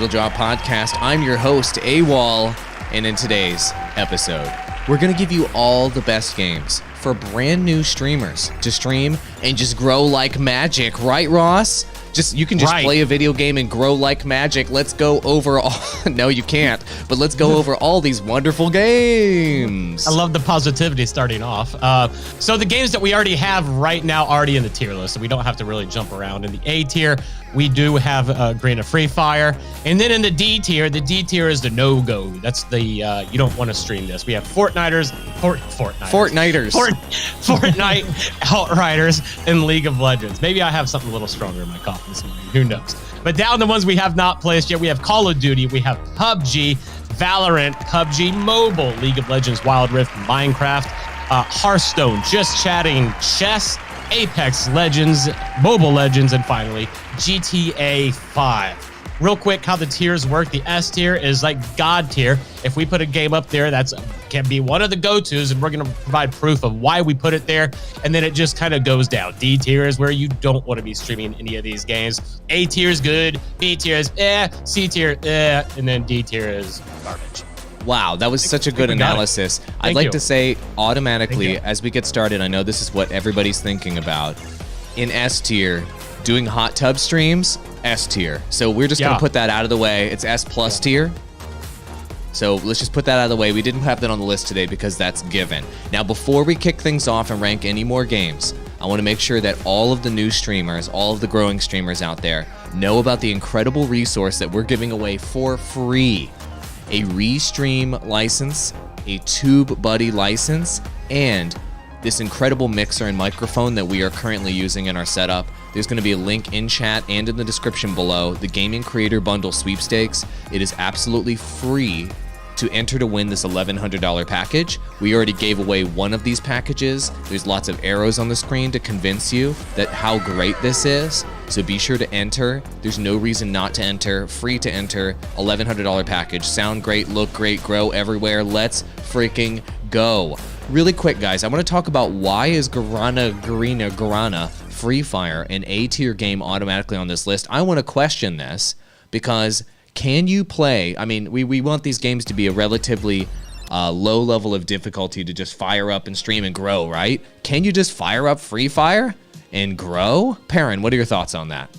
Job Podcast. I'm your host, AWOL, and in today's episode, we're going to give you all the best games for brand new streamers to stream and just grow like magic. Right, Ross? You can just play a video game and grow like magic. Let's go over all... No, you can't. But let's go over all these wonderful games. I love the positivity starting off. So the games that we already have right now already in the tier list, so we don't have to really jump around. In the A tier, we do have Green of Freefire. And then in the D tier is the no-go. That's the, you don't want to stream this. We have Fortnite, Outriders, and League of Legends. Maybe I have something a little stronger in my coffee this morning. Who knows? But down the ones we have not placed yet, we have Call of Duty, we have PUBG, Valorant, PUBG Mobile, League of Legends, Wild Rift, Minecraft, Hearthstone, Just Chatting, Chess, Apex Legends, Mobile Legends, and finally, GTA 5. Real quick, how the tiers work. The S tier is like God tier. If we put a game up there, that's can be one of the go-tos, and we're going to provide proof of why we put it there. And then it just kind of goes down. D tier is where you don't want to be streaming any of these games. A tier is good. B tier is C tier and then D tier is garbage. Wow, that was such a good analysis. I'd like to say automatically, as we get started, I know this is what everybody's thinking about. In S tier, doing hot tub streams, S tier. So we're just going to put that out of the way. It's S plus tier. So let's just put that out of the way. We didn't have that on the list today because that's given. Now, before we kick things off and rank any more games, I want to make sure that all of the new streamers, all of the growing streamers out there know about the incredible resource that we're giving away for free. A Restream license, a TubeBuddy license, and this incredible mixer and microphone that we are currently using in our setup. There's going to be a link in chat and in the description below. The Gaming Creator Bundle Sweepstakes. It is absolutely free to enter to win this $1,100 package. We already gave away one of these packages. There's lots of arrows on the screen to convince you that how great this is. So be sure to enter. There's no reason not to enter. Free to enter. $1,100 package. Sound great, look great, grow everywhere. Let's freaking go. Really quick, guys, I want to talk about why is Garana Freefire an A-tier game automatically on this list. I want to question this because can you play? I mean, we want these games to be a relatively low level of difficulty to just fire up and stream and grow, right? Can you just fire up Free Fire and grow? Perrin, what are your thoughts on that?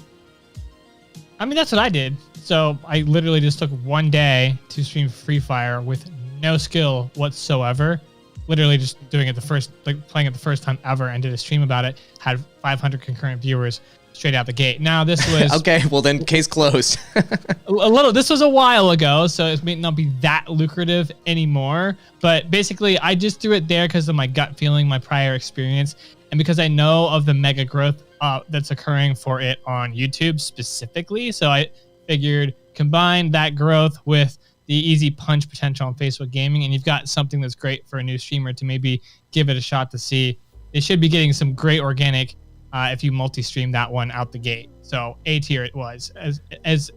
I mean, that's what I did. So I literally just took one day to stream Free Fire with no skill whatsoever. Literally just doing it playing it the first time ever, and did a stream about it. Had 500 concurrent viewers straight out the gate. Now this was okay. Well, then case closed. This was a while ago, so it may not be that lucrative anymore. But basically, I just threw it there because of my gut feeling, my prior experience, and because I know of the mega growth that's occurring for it on YouTube specifically. So I figured combine that growth with the easy punch potential on Facebook Gaming, and you've got something that's great for a new streamer to maybe give it a shot to see. They should be getting some great organic if you multi-stream that one out the gate. So A tier it was as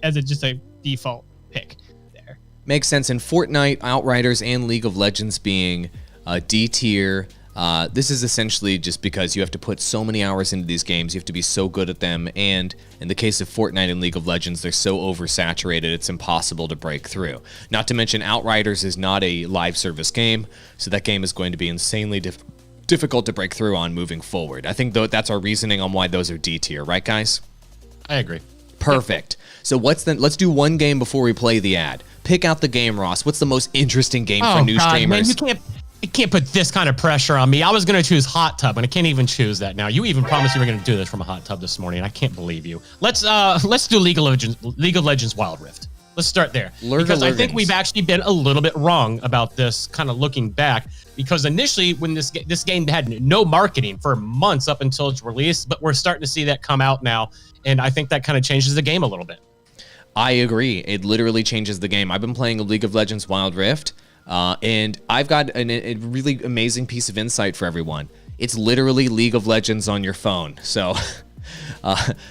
just a default pick there. Makes sense. In Fortnite, Outriders, and League of Legends being D tier, this is essentially just because you have to put so many hours into these games. You have to be so good at them. And in the case of Fortnite and League of Legends, they're so oversaturated, it's impossible to break through. Not to mention Outriders is not a live service game, so that game is going to be insanely difficult to break through on moving forward. I think that's our reasoning on why those are D tier, right, guys? I agree. Perfect. So let's do one game before we play the ad. Pick out the game, Ross. What's the most interesting game for new streamers? Man, you can't put this kind of pressure on me. I was going to choose hot tub, and I can't even choose that now. You even promised you were going to do this from a hot tub this morning. I can't believe you. Let's do League of Legends Wild Rift. Let's start there. Because I think we've actually been a little bit wrong about this, kind of looking back. Because initially, when this game had no marketing for months up until its release, but we're starting to see that come out now, and I think that kind of changes the game a little bit. I agree. It literally changes the game. I've been playing League of Legends Wild Rift, and I've got a really amazing piece of insight for everyone. It's literally League of Legends on your phone. So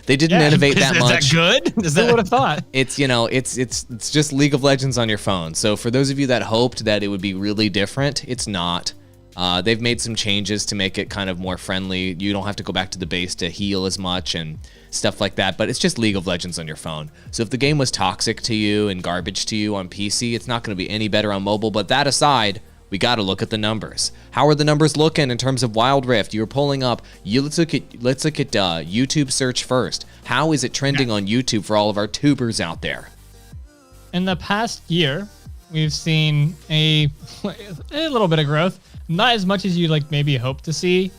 they didn't innovate that much. Is that good? Is that what I thought? It's it's just League of Legends on your phone. So for those of you that hoped that it would be really different, it's not. They've made some changes to make it kind of more friendly. You don't have to go back to the base to heal as much and stuff like that, but it's just League of Legends on your phone. So if the game was toxic to you and garbage to you on PC, it's not going to be any better on mobile. But that aside, we got to look at the numbers. How are the numbers looking in terms of Wild Rift? You're pulling up. Let's look at YouTube search first. How is it trending on YouTube for all of our tubers out there? In the past year, we've seen a little bit of growth. Not as much as you like maybe hope to see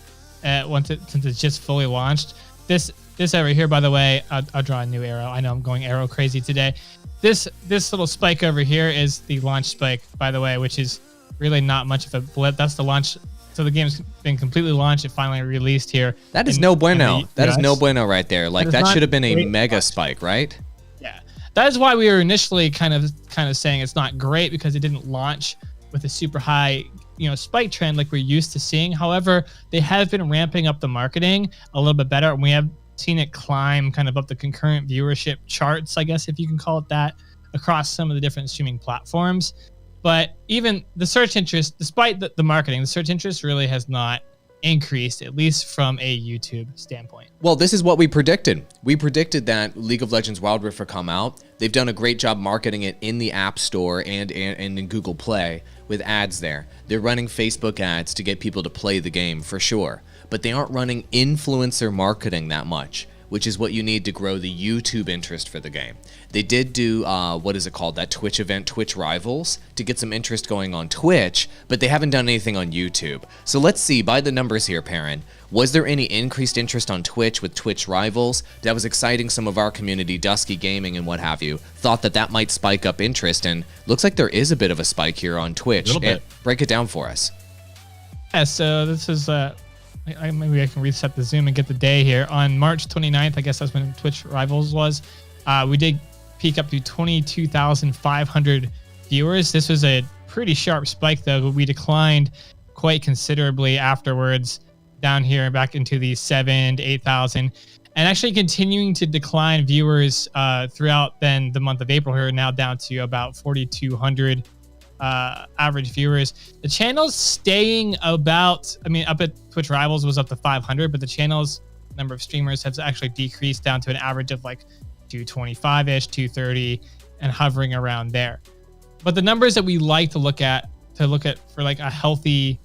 since it's just fully launched. This over here, by the way, I'll draw a new arrow. I know I'm going arrow crazy today. This little spike over here is the launch spike, by the way, which is really not much of a blip. That's the launch. So the game's been completely launched. It finally released here. That is no bueno. That is no bueno right there. Like that should have been a mega spike, right? Yeah. That is why we were initially kind of saying it's not great because it didn't launch with a super high, spike trend like we're used to seeing. However, they have been ramping up the marketing a little bit better, and we have seen it climb kind of up the concurrent viewership charts, I guess if you can call it that, across some of the different streaming platforms. But even the search interest, despite the marketing, the search interest really has not increased, at least from a YouTube standpoint. Well, this is what we predicted. We predicted that League of Legends Wild Rift would come out. They've done a great job marketing it in the App Store and in Google Play with ads there. They're running Facebook ads to get people to play the game for sure, but they aren't running influencer marketing that much, which is what you need to grow the YouTube interest for the game. They did do, what is it called, that Twitch event, Twitch Rivals, to get some interest going on Twitch, but they haven't done anything on YouTube. So let's see, by the numbers here, Perrin, was there any increased interest on Twitch with Twitch Rivals? That was exciting some of our community, Dusky Gaming and what have you, thought that might spike up interest, and looks like there is a bit of a spike here on Twitch. A little bit. Break it down for us. Yeah, so this is... maybe I can reset the zoom and get the day here. On March 29th, I guess that's when Twitch Rivals was. We did peak up to 22,500 viewers. This was a pretty sharp spike, though, but we declined quite considerably afterwards down here back into the 7,000 to 8,000. And actually continuing to decline viewers throughout then the month of April here, now down to about 4,200 average viewers. The channel's staying about, up at Twitch Rivals was up to 500, but the channel's number of streamers has actually decreased down to an average of like 225-ish, 230, and hovering around there. But the numbers that we like to look at for like a healthy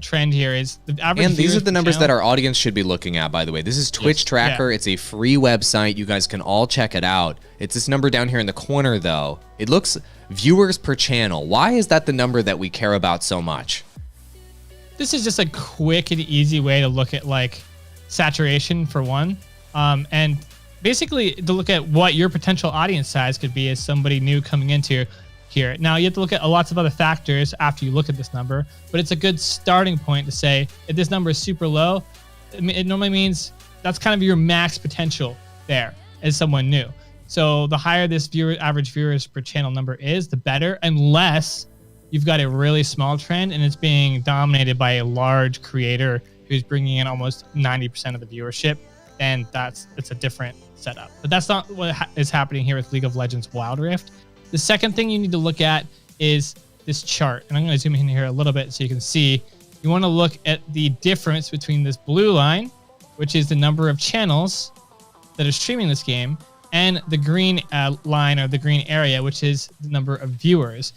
trend here is the average. And these are the numbers that our audience should be looking at, by the way. This is Twitch Tracker. Yeah. It's a free website. You guys can all check it out. It's this number down here in the corner, though. It looks viewers per channel. Why is that the number that we care about so much? This is just a quick and easy way to look at like saturation for one. And basically to look at what your potential audience size could be as somebody new coming into here. Now you have to look at lots of other factors after you look at this number, but it's a good starting point to say if this number is super low, it normally means that's kind of your max potential there as someone new. So the higher this average viewers per channel number is, the better, unless you've got a really small trend and it's being dominated by a large creator who's bringing in almost 90% of the viewership, then it's a different setup. But that's not what is happening here with League of Legends Wild Rift. The second thing you need to look at is this chart. And I'm going to zoom in here a little bit so you can see. You want to look at the difference between this blue line, which is the number of channels that are streaming this game, and the green line or the green area, which is the number of viewers.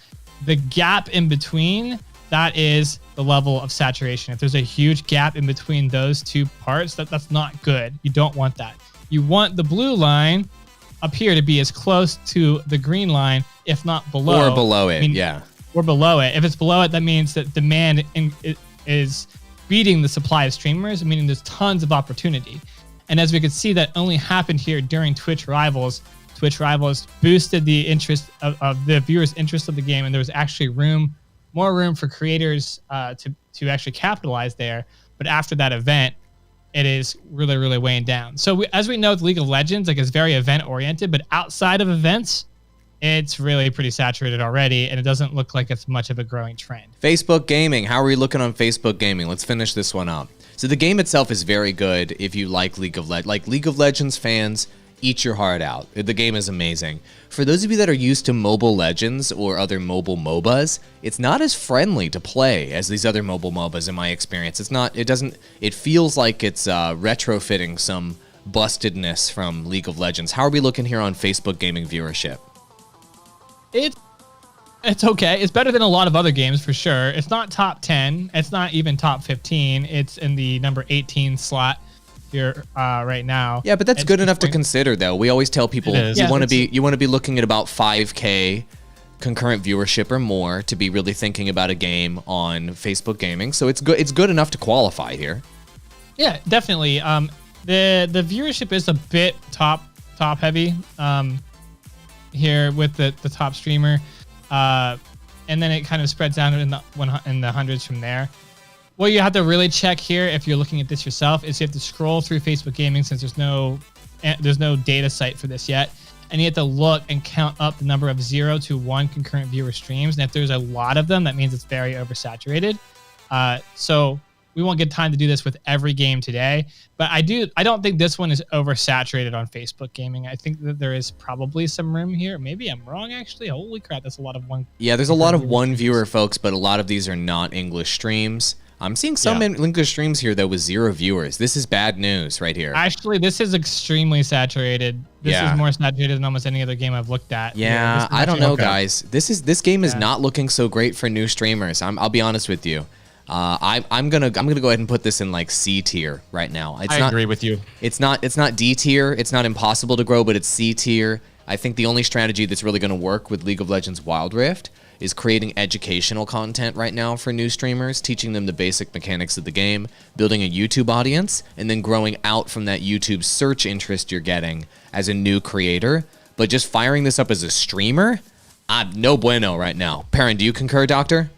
The gap in between, that is the level of saturation. If there's a huge gap in between those two parts, that's not good. You don't want that. You want the blue line up here to be as close to the green line, if not below. Or below it, yeah. Or below it. If it's below it, that means that demand is beating the supply of streamers, meaning there's tons of opportunity. And as we could see, that only happened here during Twitch Rivals. Twitch Rivals boosted the interest of the viewers' interest of the game, and there was actually more room for creators to actually capitalize there. But after that event, it is really, really weighing down. So as we know, League of Legends is very event-oriented, but outside of events, it's really pretty saturated already, and it doesn't look like it's much of a growing trend. Facebook gaming. How are we looking on Facebook gaming? Let's finish this one up. So the game itself is very good if you like League of Legends. Like League of Legends fans, eat your heart out. The game is amazing. For those of you that are used to Mobile Legends or other mobile MOBAs, it's not as friendly to play as these other mobile MOBAs in my experience. It feels like it's retrofitting some bustedness from League of Legends. How are we looking here on Facebook gaming viewership? It's okay. It's better than a lot of other games for sure. It's not top 10. It's not even top 15. It's in the number 18 slot here right now. Yeah, but that's good enough to consider, though. We always tell people you want to be looking at about 5K concurrent viewership or more to be really thinking about a game on Facebook gaming. So it's good. It's good enough to qualify here. Yeah, definitely. The viewership is a bit top heavy here with the top streamer, and then it kind of spreads down in the hundreds from there. What you have to really check here, if you're looking at this yourself, is you have to scroll through Facebook Gaming, since there's no data site for this yet, and you have to look and count up the number of 0 to 1 concurrent viewer streams. And if there's a lot of them, that means it's very oversaturated. So we won't get time to do this with every game today, but I don't think this one is oversaturated on Facebook Gaming. I think that there is probably some room here. Maybe I'm wrong, actually. Holy crap, that's a lot of one. Yeah, there's a lot of one viewer folks, but a lot of these are not English streams. I'm seeing some English streams here, though, with 0 viewers. This is bad news right here. Actually, this is extremely saturated. This is more saturated than almost any other game I've looked at. Yeah, I don't know, guys. This game is not looking so great for new streamers. I'll be honest with you. I'm gonna go ahead and put this in like C tier right now. I agree with you. It's not D tier. It's not impossible to grow, but it's C tier. I think the only strategy that's really going to work with League of Legends Wild Rift is creating educational content right now for new streamers, teaching them the basic mechanics of the game, building a YouTube audience, and then growing out from that YouTube search interest you're getting as a new creator. But just firing this up as a streamer, no bueno right now. Perrin, do you concur, Doctor?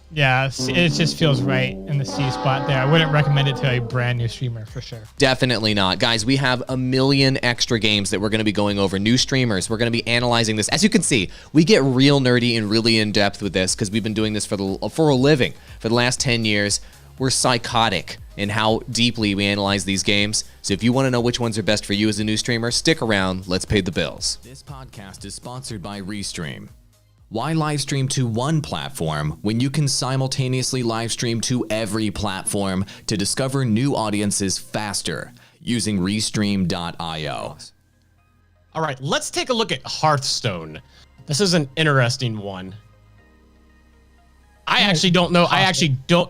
Yeah, it just feels right in the C spot there. I wouldn't recommend it to a brand new streamer for sure. Definitely not. Guys, we have a million extra games that we're going to be going over. New streamers, we're going to be analyzing this. As you can see, we get real nerdy and really in-depth with this because we've been doing this for a living for the last 10 years. We're psychotic in how deeply we analyze these games. So if you want to know which ones are best for you as a new streamer, stick around. Let's pay the bills. This podcast is sponsored by Restream. Why live stream to one platform when you can simultaneously live stream to every platform to discover new audiences faster using Restream.io? All right, let's take a look at Hearthstone. This is an interesting one. I actually don't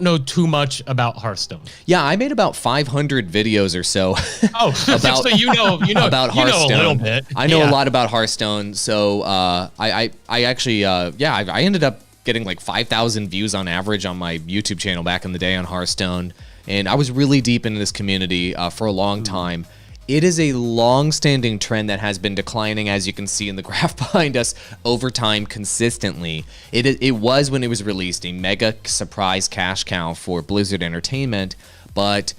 know too much about Hearthstone. Yeah, I made about 500 videos or so. Oh, about, so you know about Hearthstone. You know a little bit. I know a lot about Hearthstone. So I actually I ended up getting like 5,000 views on average on my YouTube channel back in the day on Hearthstone, and I was really deep into this community for a long time. It is a long-standing trend that has been declining, as you can see in the graph behind us, over time consistently. It was, when it was released, a mega surprise cash cow for Blizzard Entertainment, but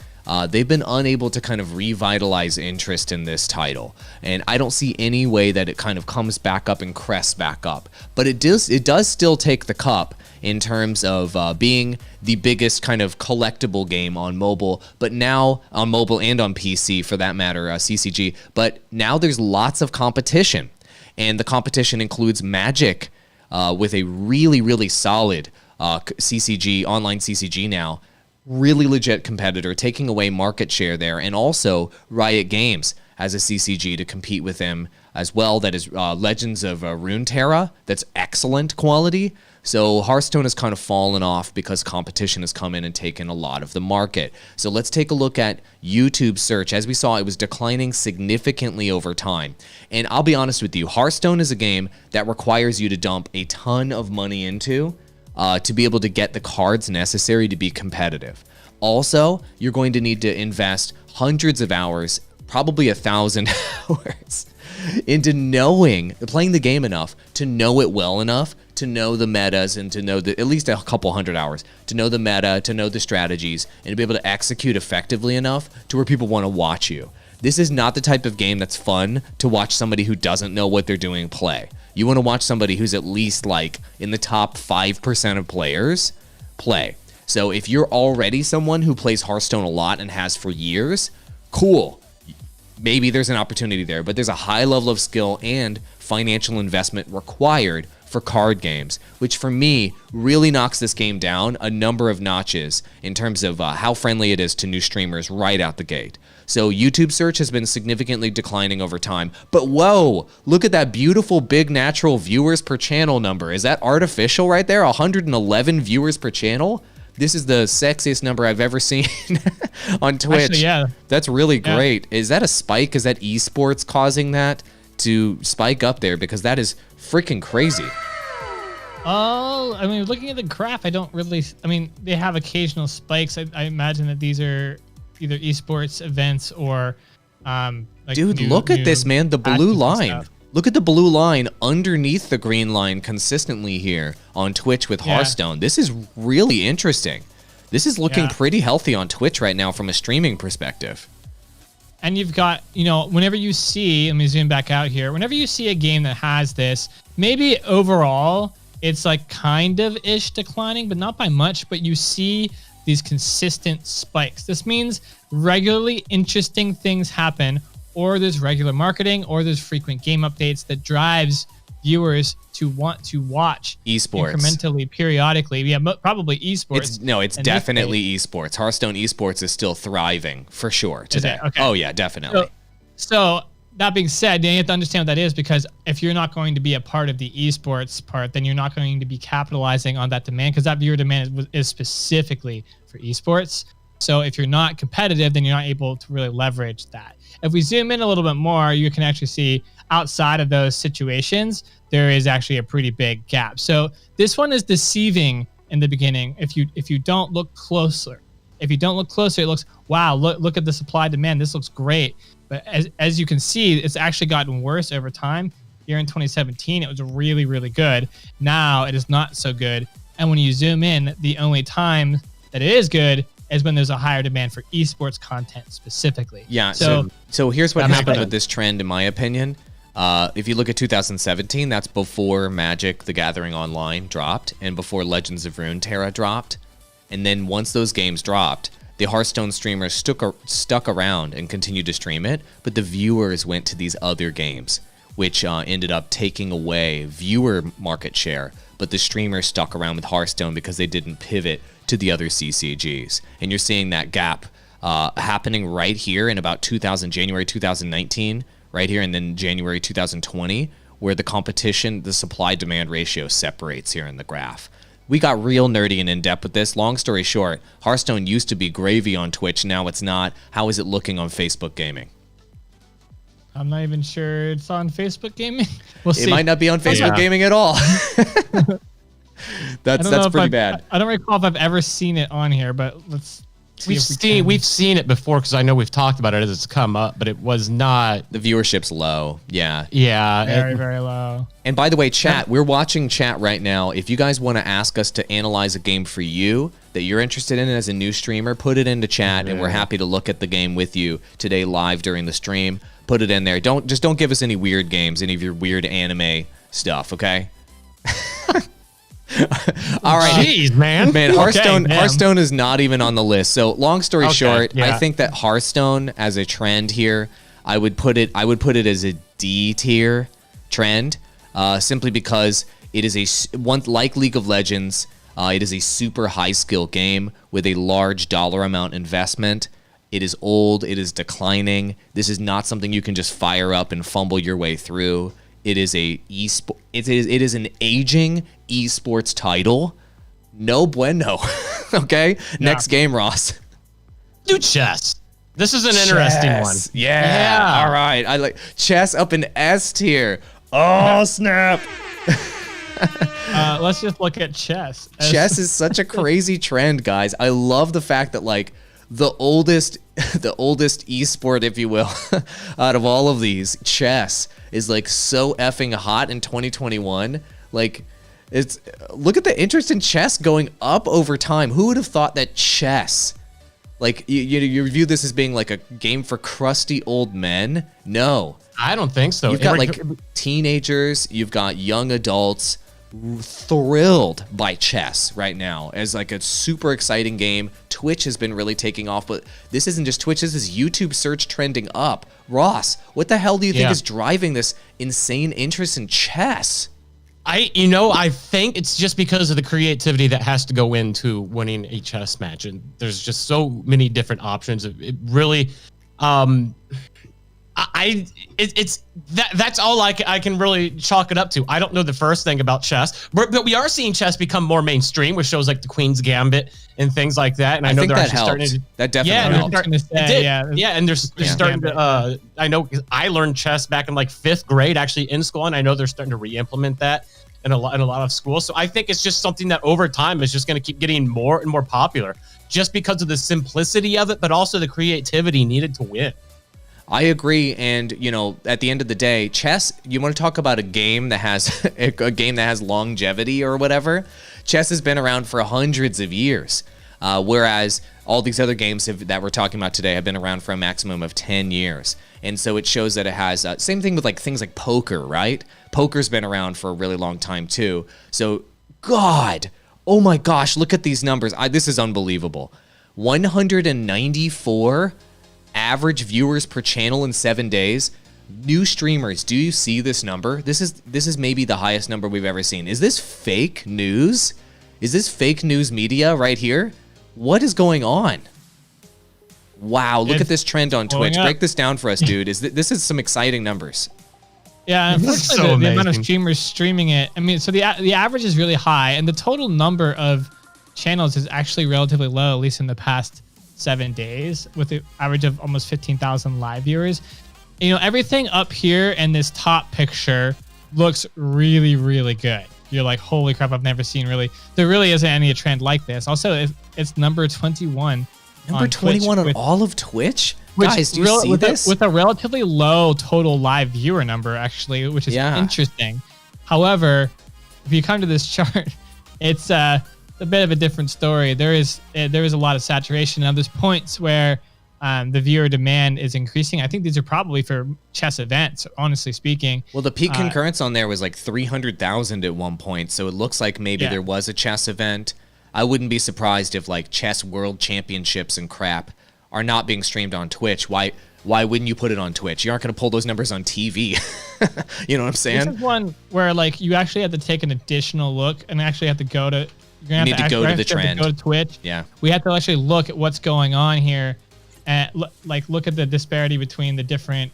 they've been unable to kind of revitalize interest in this title. And I don't see any way that it kind of comes back up and crests back up. But it does still take the cup in terms of being the biggest kind of collectible game on mobile, but now on mobile and on PC for that matter, CCG. But now there's lots of competition, and the competition includes Magic with a really, really solid CCG, online CCG now. Really legit competitor, taking away market share there, and also Riot Games as a CCG to compete with them as well. That is Legends of Runeterra. That's excellent quality. So Hearthstone has kind of fallen off because competition has come in and taken a lot of the market. So let's take a look at YouTube search. As we saw, it was declining significantly over time. And I'll be honest with you, Hearthstone is a game that requires you to dump a ton of money into to be able to get the cards necessary to be competitive. Also, you're going to need to invest hundreds of hours, probably 1,000 hours, into playing the game enough to know it well enough, to know the metas, and to know at least a couple hundred hours, to know the meta, to know the strategies, and to be able to execute effectively enough to where people want to watch you. This is not the type of game that's fun to watch somebody who doesn't know what they're doing play. You want to watch somebody who's at least like in the top 5% of players play. So if you're already someone who plays Hearthstone a lot and has for years, cool. maybe there's an opportunity there, but there's a high level of skill and financial investment required for card games, which for me really knocks this game down a number of notches in terms of how friendly it is to new streamers right out the gate. So YouTube search has been significantly declining over time, but whoa, look at that beautiful big natural viewers per channel number. Is that artificial right there? 111 viewers per channel? This is the sexiest number I've ever seen on Twitch. Actually, yeah. That's really great. Is that a spike? Is that esports causing that to spike up there? Because that is freaking crazy. Oh, I mean, looking at the graph, I don't really, I mean, they have occasional spikes. I imagine that these are either esports events or like dude, look at this, man. The blue line. Look at the blue line underneath the green line consistently here on Twitch with Hearthstone. This is really interesting. This is looking pretty healthy on Twitch right now from a streaming perspective. And you've got, you know, whenever you see, let me zoom back out here. Whenever you see a game that has this, maybe overall it's like kind of ish declining, but not by much, but you see these consistent spikes. This means regularly interesting things happen, or there's regular marketing, or there's frequent game updates that drives viewers to want to watch esports incrementally, periodically. Yeah, probably esports. It's definitely esports. Hearthstone esports is still thriving for sure today. Okay. Oh yeah, definitely. So that being said, you have to understand what that is, because if you're not going to be a part of the esports part, then you're not going to be capitalizing on that demand, because that viewer demand is specifically for esports. So if you're not competitive, then you're not able to really leverage that. If we zoom in a little bit more, you can actually see outside of those situations, there is actually a pretty big gap. So this one is deceiving in the beginning. If you don't look closer, it looks, wow, look at the supply demand. This looks great. But as you can see, it's actually gotten worse over time. Here in 2017, it was really, really good. Now it is not so good. And when you zoom in, the only time that it is good is when there's a higher demand for esports content specifically. Yeah. So here's what happened with this trend, in my opinion. If you look at 2017, that's before Magic: The Gathering Online dropped and before Legends of Runeterra dropped. And then once those games dropped, the Hearthstone streamers stuck around and continued to stream it, but the viewers went to these other games, which ended up taking away viewer market share. But the streamers stuck around with Hearthstone because they didn't pivot to the other CCGs. And you're seeing that gap happening right here in about January 2019, right here, and then January 2020, where the competition, the supply-demand ratio separates here in the graph. We got real nerdy and in-depth with this. Long story short, Hearthstone used to be gravy on Twitch. Now it's not. How is it looking on Facebook Gaming? I'm not even sure it's on Facebook Gaming. We'll see. It might not be on Facebook Gaming at all. That's pretty bad. I don't recall if I've ever seen it on here, but let's see. We've seen it before, because I know we've talked about it as it's come up, but it was not. The viewership's low. Yeah. Yeah. Very, very low. And by the way, chat, we're watching chat right now. If you guys want to ask us to analyze a game for you that you're interested in as a new streamer, put it into chat, and we're happy to look at the game with you today live during the stream. Put it in there. Don't give us any weird games, any of your weird anime stuff, okay? All right. Jeez, man. Hearthstone is not even on the list. So long story short, I think that Hearthstone as a trend here, I would put it as a D tier trend, simply because it is like League of Legends, it is a super high skill game with a large dollar amount investment. It is old, it is declining. This is not something you can just fire up and fumble your way through. It is it is an aging esports title. No bueno. Okay? Yeah. Next game, Ross. Do chess. This is an interesting one. Yeah. All right. I like chess up in S tier. Oh, snap. Let's just look at chess. Chess is such a crazy trend, guys. I love the fact that like the oldest esport, if you will, out of all of these, chess is like so effing hot in 2021. Like, look at the interest in chess going up over time. Who would have thought that chess, like you view this as being like a game for crusty old men? No, I don't think so. You've got like teenagers, you've got young adults thrilled by chess right now as like a super exciting game. Twitch has been really taking off, but this isn't just Twitch, this is YouTube search trending up. Ross, what the hell do you think is driving this insane interest in chess? I think it's just because of the creativity that has to go into winning a chess match, and there's just so many different options. It really, that's all I can really chalk it up to. I don't know the first thing about chess, but we are seeing chess become more mainstream with shows like the Queen's Gambit and things like that. And I know think they're that actually helped. starting to, That definitely helped. And they're starting to. I know I learned chess back in like 5th grade, actually in school, and I know they're starting to re-implement that in a lot of schools. So I think it's just something that over time is just going to keep getting more and more popular, just because of the simplicity of it, but also the creativity needed to win. I agree, and you know, at the end of the day, chess. You want to talk about a game that has a game that has longevity or whatever? Chess has been around for hundreds of years, whereas all these other games that we're talking about today have been around for a maximum of 10 years. And so it shows that it has same thing with like things like poker, right? Poker's been around for a really long time too. So, God, oh my gosh, look at these numbers. This is unbelievable. 194 average viewers per channel in 7 days. New streamers, do you see this number? This is maybe the highest number we've ever seen. Is this fake news? Is this fake news media right here? What is going on? Wow, look at this trend on Twitch. Break this down for us, dude. This is some exciting numbers. Yeah, unfortunately, the amount of streamers streaming it. I mean, so the average is really high, and the total number of channels is actually relatively low, at least in the past 7 days, with the average of almost 15,000 live viewers. You know, everything up here in this top picture looks really, really good. You're like, holy crap, I've never seen there really isn't any trend like this. Also, it's number 21. Number 21 on all of Twitch? Guys, do you see this? With a relatively low total live viewer number, actually, which is interesting. However, if you come to this chart, it's a bit of a different story. There is a lot of saturation. Now, there's points where the viewer demand is increasing. I think these are probably for chess events, honestly speaking. Well, the peak concurrence on there was like 300,000 at one point, so it looks like maybe there was a chess event. I wouldn't be surprised if like chess world championships and crap are not being streamed on Twitch. Why wouldn't you put it on Twitch? You aren't going to pull those numbers on TV. You know what I'm saying? This is one where like you actually have to take an additional look and actually have to go to. You need to go to the trend. Go to Twitch. Yeah. We have to actually look at what's going on here, and look at the disparity between the different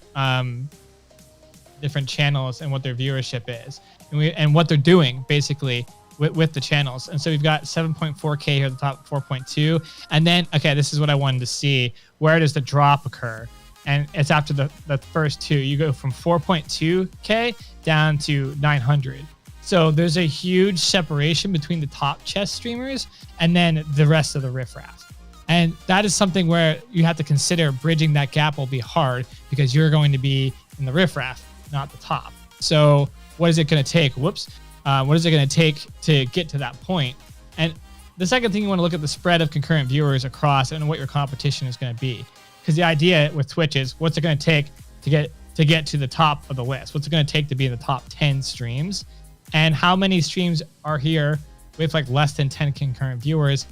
channels and what their viewership is, and what they're doing basically with the channels. And so we've got 7.4K here at the top, 4.2, and then this is what I wanted to see. Where does the drop occur? And it's after the first two. You go from 4.2K down to 900. So there's a huge separation between the top chess streamers and then the rest of the riffraff. And that is something where you have to consider bridging that gap will be hard because you're going to be in the riffraff, not the top. So what is it going to take? What is it going to take to get to that point? And the second thing, you want to look at the spread of concurrent viewers across and what your competition is going to be. Because the idea with Twitch is what's it going to take to get to the top of the list? What's it going to take to be in the top 10 streams? And how many streams are here with like less than 10 concurrent viewers?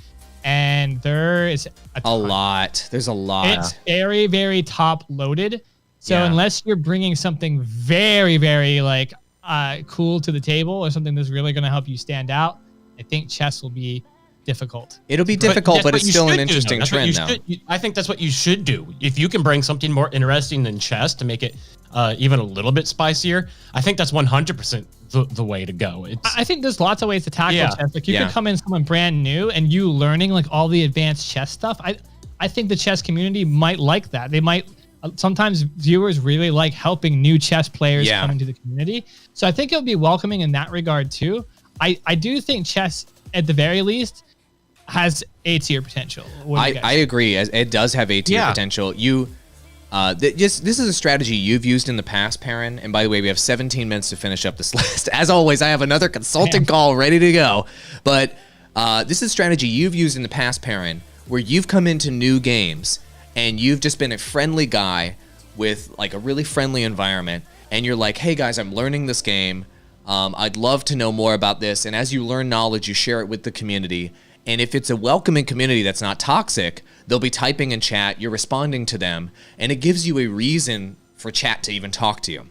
And there is a lot. There's a lot. It's very, very top loaded. So unless you're bringing something very, very like cool to the table or something that's really going to help you stand out, I think chess will be difficult. It'll be difficult, but it's still an interesting trend now. I think that's what you should do. If you can bring something more interesting than chess to make it even a little bit spicier, I think that's 100% the way to go. I think there's lots of ways to tackle chess. Like you can come in someone brand new and you learning like all the advanced chess stuff. I think the chess community might like that. They might. Sometimes viewers really like helping new chess players come into the community. So I think it'll be welcoming in that regard too. I do think chess, at the very least, has A-tier potential. I agree. It does have A-tier potential. This is a strategy you've used in the past, Perrin. And by the way, we have 17 minutes to finish up this list. As always, I have another consulting call ready to go. But this is a strategy you've used in the past, Perrin, where you've come into new games and you've just been a friendly guy with like a really friendly environment. And you're like, hey guys, I'm learning this game. I'd love to know more about this. And as you learn knowledge, you share it with the community. And if it's a welcoming community that's not toxic, they'll be typing in chat, you're responding to them, and it gives you a reason for chat to even talk to you.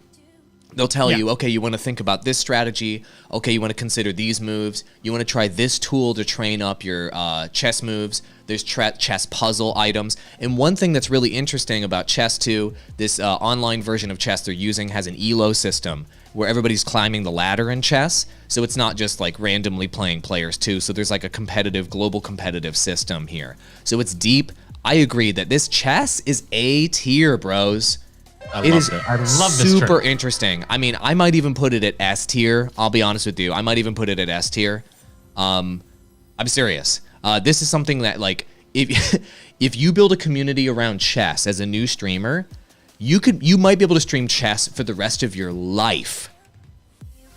They'll tell you, okay, you want to think about this strategy. Okay, you want to consider these moves. You want to try this tool to train up your chess moves. There's chess puzzle items. And one thing that's really interesting about chess too, this online version of chess they're using has an elo system where everybody's climbing the ladder in chess. So it's not just like randomly playing players too. So there's like a competitive, global competitive system here. So it's deep. I agree that this chess is A tier, bros. I love this super interesting. I mean, I might even put it at S tier. I'll be honest with you. I might even put it at S tier. I'm serious. This is something that, like, if you build a community around chess as a new streamer, you might be able to stream chess for the rest of your life.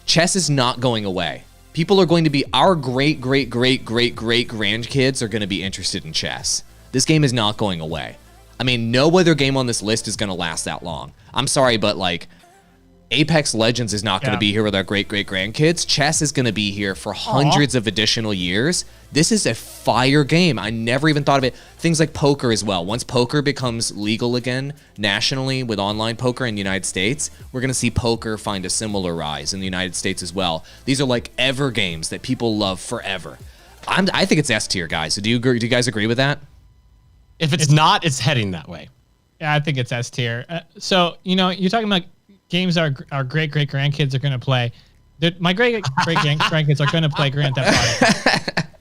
Chess is not going away. People are going to be, our great grandkids are going to be interested in chess. This game is not going away. I mean, no other game on this list is going to last that long. I'm sorry, but like Apex Legends is not going to be here with our great grandkids. Chess is going to be here for hundreds of additional years. This is a fire game. I never even thought of it. Things like poker as well. Once poker becomes legal again nationally with online poker in the United States, we're going to see poker find a similar rise in the United States as well. These are like ever games that people love forever. I think it's S tier, guys. So do you guys agree with that? If it's not, it's heading that way. Yeah, I think it's S tier. So, you know, you're talking about games our great grandkids are going to play. My great grandkids are going to play Grand Theft Auto.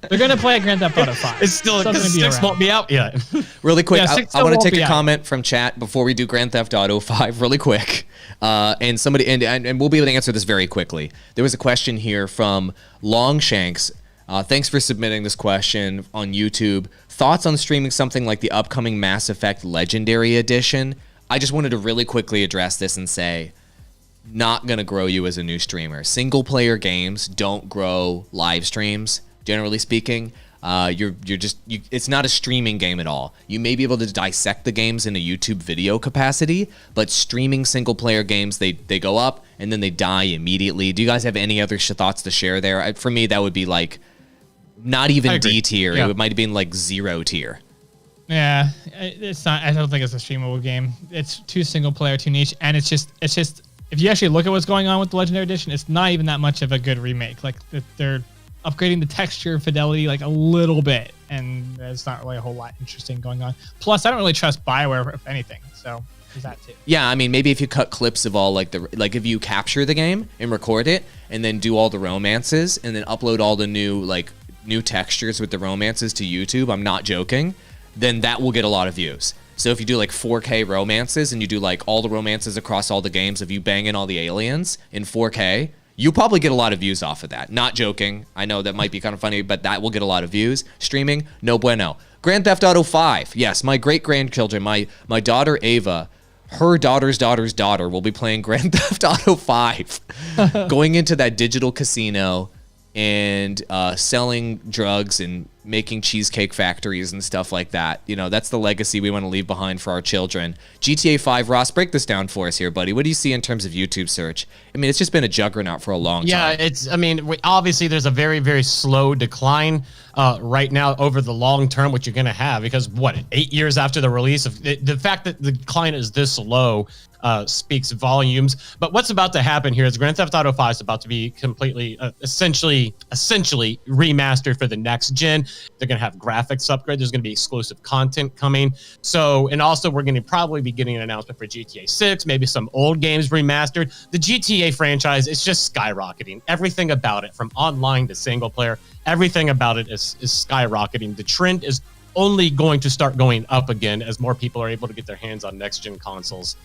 They're going to play Grand Theft Auto 5. It's still because 6 won't be out yet. Really quick, I want to take a comment from chat before we do Grand Theft Auto 5 really quick. And somebody and we'll be able to answer this very quickly. There was a question here from Longshanks. Thanks for submitting this question on YouTube. Thoughts on streaming something like the upcoming Mass Effect Legendary Edition? I just wanted to really quickly address this and say, not going to grow you as a new streamer. Single player games don't grow live streams, generally speaking. It's not a streaming game at all. You may be able to dissect the games in a YouTube video capacity, but streaming single player games, they go up and then they die immediately. Do you guys have any other thoughts to share there? For me, that would be like not even D tier. Yeah. It might have been like 0 tier. Yeah, it's not. I don't think it's a streamable game. It's too single player, too niche, and it's just. If you actually look at what's going on with the Legendary Edition, it's not even that much of a good remake. Like they're upgrading the texture fidelity like a little bit, and there's not really a whole lot interesting going on. Plus, I don't really trust BioWare if anything. So there's that too. Yeah, I mean, maybe if you cut clips of all like if you capture the game and record it, and then do all the romances, and then upload all the new textures with the romances to YouTube, I'm not joking, then that will get a lot of views. So if you do like 4K romances and you do like all the romances across all the games of you banging all the aliens in 4K, you probably get a lot of views off of that. Not joking. I know that might be kind of funny, but that will get a lot of views. Streaming, no bueno. Grand Theft Auto 5. Yes, my great-grandchildren, my daughter Ava, her daughter's daughter will be playing Grand Theft Auto 5. Going into that digital casino and selling drugs and making cheesecake factories and stuff like that. You know, that's the legacy we want to leave behind for our children. GTA 5, Ross, break this down for us here, buddy. What do you see in terms of YouTube search? I mean, it's just been a juggernaut for a long time. Yeah, obviously there's a very, very slow decline right now over the long term, which you're going to have because, 8 years after the release of the fact that the decline is this low speaks volumes. But what's about to happen here is Grand Theft Auto 5 is about to be completely, essentially remastered for the next gen. They're going to have graphics upgrade. There's going to be exclusive content coming. So, and also we're going to probably be getting an announcement for GTA 6, maybe some old games remastered. The GTA franchise is just skyrocketing. Everything about it, from online to single player, everything about it is skyrocketing. The trend is only going to start going up again as more people are able to get their hands on next gen consoles.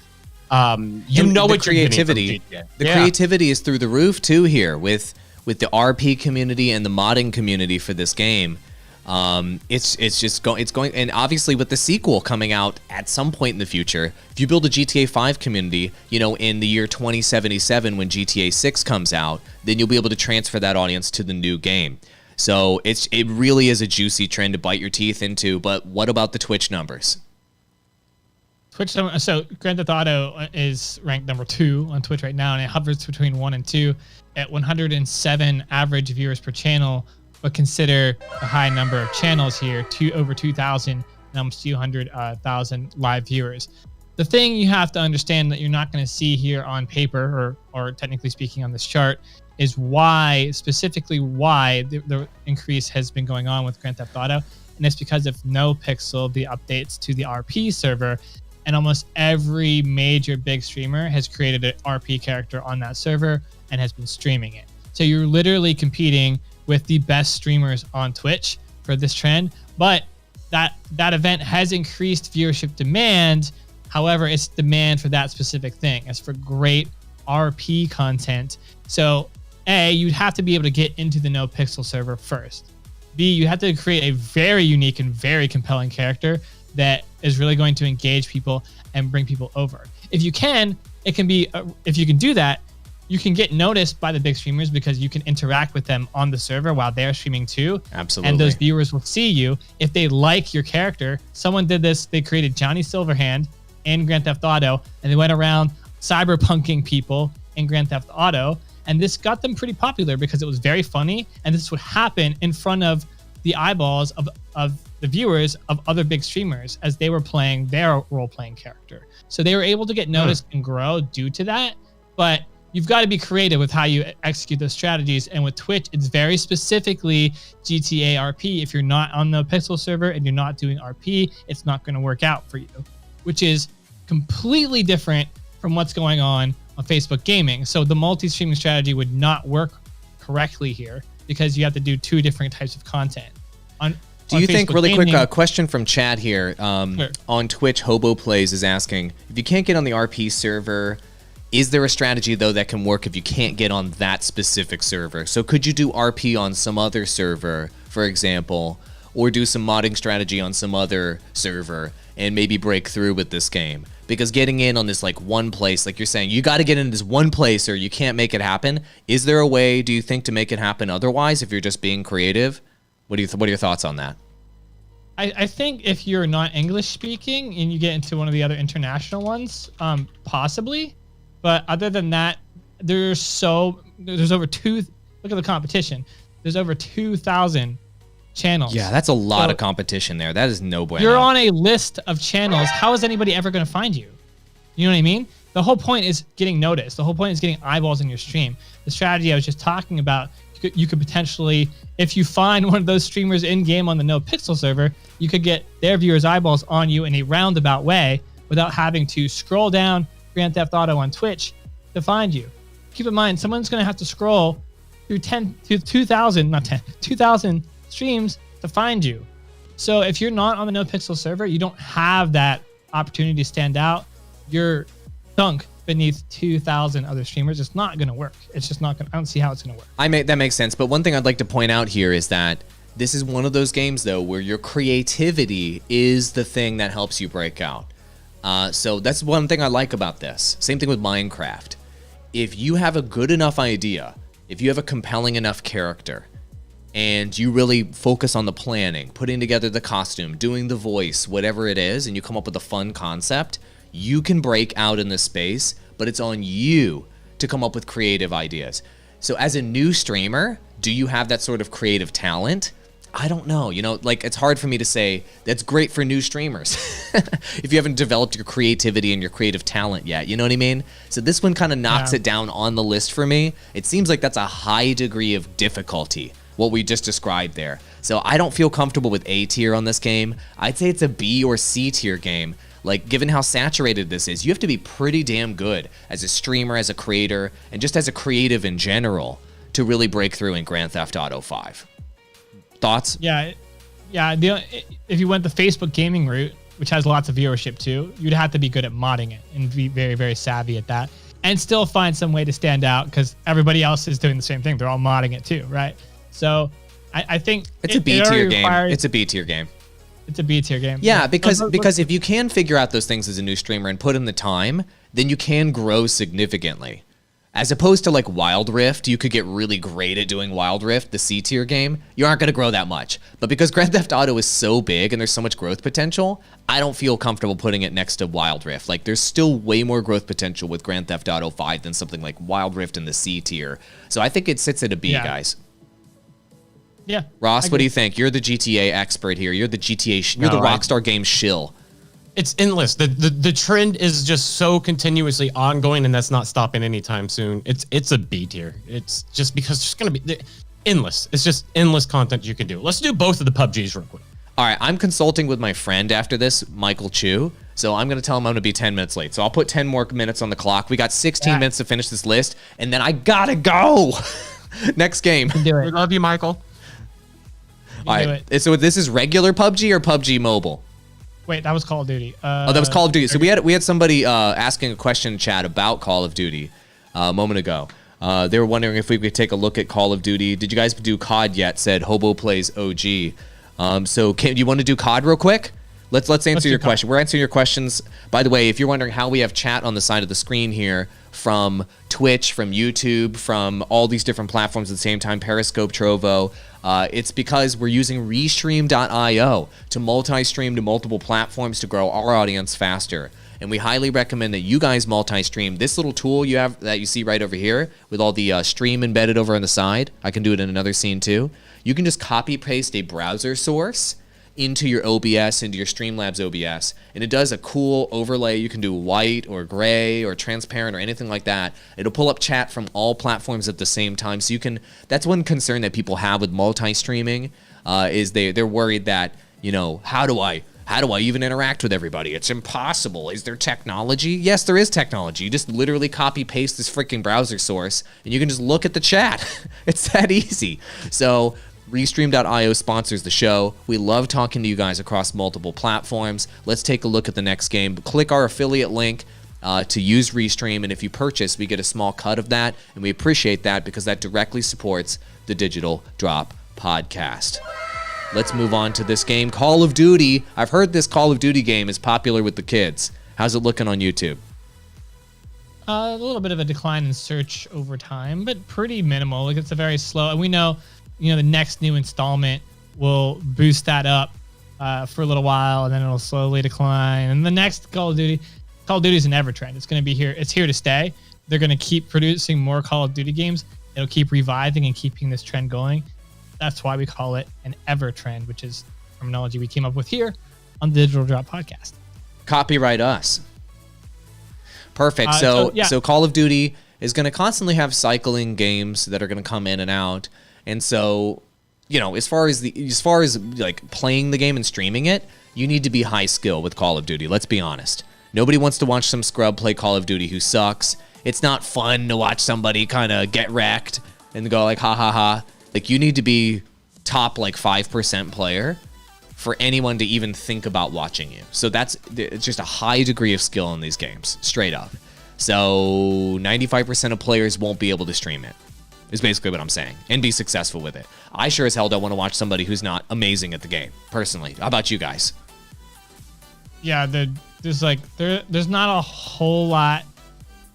The creativity is through the roof too here with the RP community and the modding community for this game. It's going, and obviously with the sequel coming out at some point in the future, if you build a GTA 5 community, you know, in the year 2077 when GTA 6 comes out, then you'll be able to transfer that audience to the new game. So it really is a juicy trend to bite your teeth into. But what about the Twitch numbers? So Grand Theft Auto is ranked number 2 on Twitch right now, and it hovers between 1 and 2. at 107 average viewers per channel, but consider a high number of channels here, over 2,000 and almost 200,000 live viewers. The thing you have to understand that you're not going to see here on paper, or technically speaking on this chart, is specifically why the increase has been going on with Grand Theft Auto. And it's because of NoPixel, the updates to the RP server, and almost every major big streamer has created an RP character on that server and has been streaming it. So you're literally competing with the best streamers on Twitch for this trend, but that event has increased viewership demand. However, it's demand for that specific thing. It's for great RP content. So A, you'd have to be able to get into the NoPixel server first. B, you have to create a very unique and very compelling character that is really going to engage people and bring people over. If you can, if you can do that, you can get noticed by the big streamers because you can interact with them on the server while they're streaming too. Absolutely. And those viewers will see you. If they like your character, someone did this, they created Johnny Silverhand in Grand Theft Auto, and they went around cyberpunking people in Grand Theft Auto, and this got them pretty popular because it was very funny, and this would happen in front of the eyeballs of the viewers of other big streamers as they were playing their role-playing character. So they were able to get noticed and grow due to that, but you've got to be creative with how you execute those strategies. And with Twitch, it's very specifically GTA RP. If you're not on the Pixel server and you're not doing RP, it's not going to work out for you, which is completely different from what's going on Facebook Gaming. So the multi-streaming strategy would not work correctly here because you have to do two different types of content. Do you think, Facebook really Gaming, quick question from Chad here, Sure. on Twitch, Hobo Plays is asking, if you can't get on the RP server, is there a strategy, though, that can work if you can't get on that specific server? So could you do RP on some other server, for example, or do some modding strategy on some other server and maybe break through with this game? Because getting in on this like one place, like you're saying, you got to get in this one place or you can't make it happen. Is there a way, do you think, to make it happen otherwise if you're just being creative? What are your thoughts on that? I think if you're not English speaking and you get into one of the other international ones, possibly. But other than that, there's over look at the competition. There's over 2,000 channels. Yeah, that's a lot of competition there. That is no bueno. You're on a list of channels. How is anybody ever going to find you? You know what I mean? The whole point is getting noticed. The whole point is getting eyeballs in your stream. The strategy I was just talking about, you could potentially, if you find one of those streamers in-game on the NoPixel server, you could get their viewers' eyeballs on you in a roundabout way without having to scroll down Grand Theft Auto on Twitch to find you. Keep in mind, someone's going to have to scroll through 2,000 streams to find you. So if you're not on the NoPixel server, you don't have that opportunity to stand out. You're sunk beneath 2,000 other streamers. It's not going to work. It's just not going to, I don't see how it's going to work. That makes sense. But one thing I'd like to point out here is that this is one of those games, though, where your creativity is the thing that helps you break out. So that's one thing I like about this. Same thing with Minecraft. If you have a good enough idea, if you have a compelling enough character, and you really focus on the planning, putting together the costume, doing the voice, whatever it is, and you come up with a fun concept, you can break out in this space, but it's on you to come up with creative ideas. So as a new streamer, do you have that sort of creative talent? I don't know. You know, like, it's hard for me to say that's great for new streamers if you haven't developed your creativity and your creative talent yet. You know what I mean? So this one kind of knocks it down on the list for me. It seems like that's a high degree of difficulty, what we just described there. So I don't feel comfortable with A tier on this game. I'd say it's a B or C tier game. Like, given how saturated this is, you have to be pretty damn good as a streamer, as a creator, and just as a creative in general to really break through in Grand Theft Auto 5. Thoughts? Yeah. If you went the Facebook Gaming route, which has lots of viewership too, you'd have to be good at modding it and be very, very savvy at that, and still find some way to stand out because everybody else is doing the same thing. They're all modding it too, right? So I think it's a B tier game. It's a B tier game. It's a B tier game. Yeah, because if you can figure out those things as a new streamer and put in the time, then you can grow significantly As opposed to like Wild Rift, you could get really great at doing Wild Rift, the C tier game. You aren't going to grow that much. But because Grand Theft Auto is so big and there's so much growth potential, I don't feel comfortable putting it next to Wild Rift. Like there's still way more growth potential with Grand Theft Auto 5 than something like Wild Rift in the C tier. So I think it sits at a B, guys. Yeah. Ross, what do you think? You're the GTA expert here. You're the GTA, you're the Rockstar Games shill. It's endless. The trend is just so continuously ongoing, and that's not stopping anytime soon. It's a B tier. It's just because there's gonna be endless. It's just endless content you can do. Let's do both of the PUBGs real quick. All right, I'm consulting with my friend after this, Michael Chu. So I'm gonna tell him I'm gonna be 10 minutes late. So I'll put 10 more minutes on the clock. We got 16 minutes to finish this list, and then I gotta go. Next game. Do it. We love you, Michael. All right. So this is regular PUBG or PUBG Mobile? Wait, that was Call of Duty. Oh, that was Call of Duty. So we had somebody asking a question in chat about Call of Duty a moment ago. They were wondering if we could take a look at Call of Duty. Did you guys do COD yet? Said Hobo Plays OG. So do you want to do COD real quick? Let's answer your question. We're answering your questions. By the way, if you're wondering how we have chat on the side of the screen here from Twitch, from YouTube, from all these different platforms at the same time, Periscope, Trovo, it's because we're using Restream.io to multi-stream to multiple platforms to grow our audience faster. And we highly recommend that you guys multi-stream. This little tool you have that you see right over here with all the stream embedded over on the side, I can do it in another scene too. You can just copy-paste a browser source into your OBS, into your Streamlabs OBS, and it does a cool overlay. You can do white or gray or transparent or anything like that. It'll pull up chat from all platforms at the same time, so you can. That's one concern that people have with multi-streaming, is they're worried that, you know, how do I even interact with everybody? It's impossible. Is there technology? Yes, there is technology. You just literally copy paste this freaking browser source, and you can just look at the chat. It's that easy. So Restream.io sponsors the show. We love talking to you guys across multiple platforms. Let's take a look at the next game. Click our affiliate link to use Restream, and if you purchase, we get a small cut of that, and we appreciate that because that directly supports the Digital Drop podcast. Let's move on to this game, Call of Duty. I've heard this Call of Duty game is popular with the kids. How's it looking on YouTube? A little bit of a decline in search over time, but pretty minimal. Like it's a very slow, and we know, the next new installment will boost that up for a little while, and then it'll slowly decline. And the next Call of Duty is an ever trend. It's going to be here. It's here to stay. They're going to keep producing more Call of Duty games. It'll keep reviving and keeping this trend going. That's why we call it an ever trend, which is terminology we came up with here on the Digital Drop podcast. Copyright us. Perfect. So Call of Duty is going to constantly have cycling games that are going to come in and out. And so, as far as like playing the game and streaming it, you need to be high skill with Call of Duty. Let's be honest. Nobody wants to watch some scrub play Call of Duty who sucks. It's not fun to watch somebody kind of get wrecked and go like, ha ha ha. Like you need to be top like 5% player for anyone to even think about watching you. So it's just a high degree of skill in these games, straight up. So 95% of players won't be able to stream it, is basically what I'm saying, and be successful with it. I sure as hell don't want to watch somebody who's not amazing at the game, personally. How about you guys? Yeah, there's not a whole lot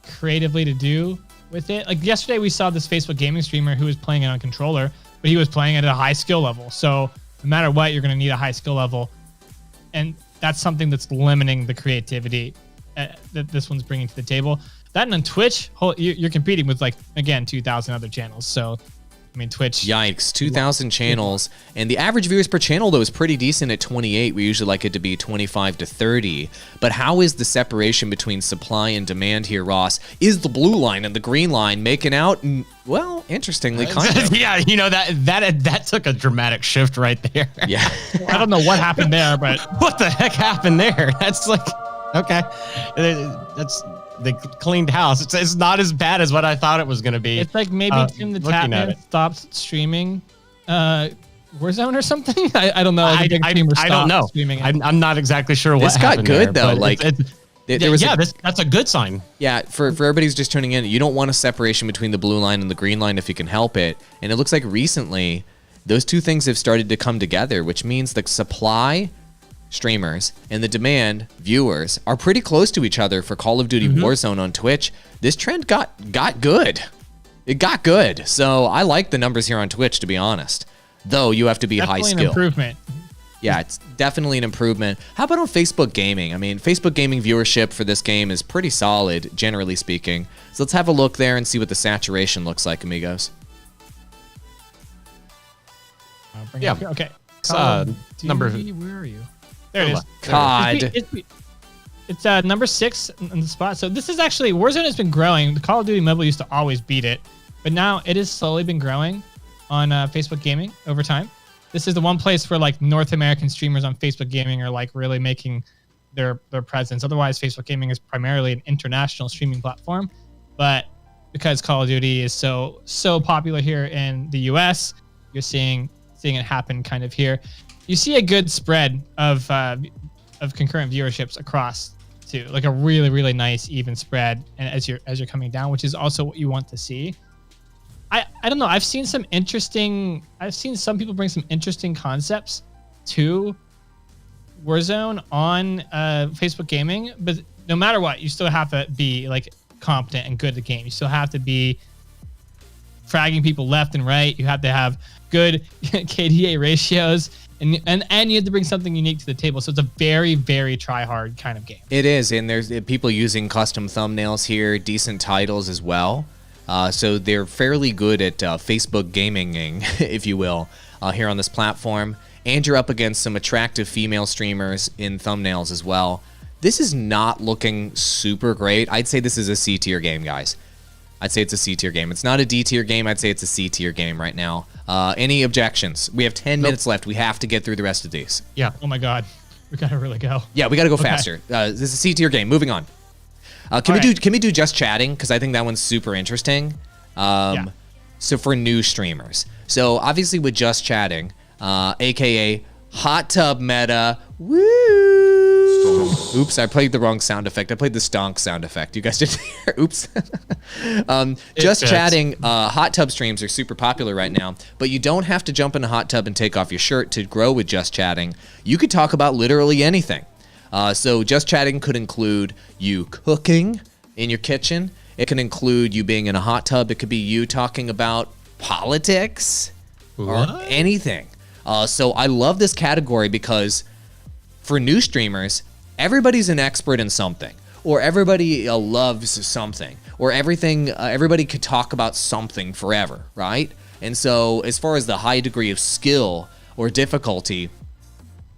creatively to do with it. Like yesterday we saw this Facebook gaming streamer who was playing it on controller, but he was playing it at a high skill level. So no matter what, you're going to need a high skill level. And that's something that's limiting the creativity that this one's bringing to the table. That and on Twitch, you're competing with 2,000 other channels. So, Twitch. Yikes, 2,000 channels. And the average viewers per channel, though, is pretty decent at 28. We usually like it to be 25 to 30. But how is the separation between supply and demand here, Ross? Is the blue line and the green line making out? Well, interestingly, kind of. Yeah, that took a dramatic shift right there. Yeah. I don't know what happened there, but what the heck happened there? That's okay. They cleaned house. It's not as bad as what I thought it was going to be. It's like maybe Tim the Tatman stops streaming Warzone or something. I don't know. I don't know. I'm not exactly sure what happened. This got good though. That's a good sign. Yeah, for everybody who's just tuning in, you don't want a separation between the blue line and the green line if you can help it. And it looks like recently those two things have started to come together, which means the supply streamers and the demand viewers are pretty close to each other for Call of Duty Warzone on Twitch, this trend got good. It got good. So I like the numbers here on Twitch, to be honest. Though you have to be high skill. An improvement. Yeah, it's definitely an improvement. How about on Facebook Gaming? I mean, Facebook Gaming viewership for this game is pretty solid, generally speaking. So let's have a look there and see what the saturation looks like, amigos. Yeah. Okay. Number. Where are you? There it is. COD. It's number 6 in the spot. So this is actually, Warzone has been growing. The Call of Duty Mobile used to always beat it, but now it has slowly been growing on Facebook Gaming over time. This is the one place where like North American streamers on Facebook Gaming are like really making their presence. Otherwise, Facebook Gaming is primarily an international streaming platform, but because Call of Duty is so popular here in the US, you're seeing it happen kind of here. You see a good spread of concurrent viewerships across too, like a really nice even spread, and as you're coming down, which is also what you want to see. I don't know. I've seen some people bring some interesting concepts to Warzone on Facebook Gaming, but no matter what, you still have to be like competent and good at the game. You still have to be fragging people left and right. You have to have good KDA ratios, and you have to bring something unique to the table. So it's a very try hard kind of game. It is, and there's people using custom thumbnails here, decent titles as well. So they're fairly good at Facebook gaming, if you will, here on this platform. And you're up against some attractive female streamers in thumbnails as well. This is not looking super great. I'd say this is a C tier game, guys. I'd say it's a C tier game. It's not a D tier game. I'd say it's a C tier game right now. Any objections? We have 10 minutes left. We have to get through the rest of these. Yeah. Oh my God. We gotta really go. Yeah, we gotta go faster. This is a C tier game. Moving on. Can we do just chatting? Because I think that one's super interesting. So for new streamers. So obviously with just chatting, aka hot tub meta. Woo! Oops, I played the wrong sound effect. I played the stonk sound effect. You guys didn't hear. Oops. Just chatting. Hot tub streams are super popular right now, but you don't have to jump in a hot tub and take off your shirt to grow with just chatting. You could talk about literally anything. So just chatting could include you cooking in your kitchen. It can include you being in a hot tub. It could be you talking about politics or anything. So I love this category because for new streamers, everybody's an expert in something, or everybody loves something, or everybody could talk about something forever, right? And so as far as the high degree of skill or difficulty,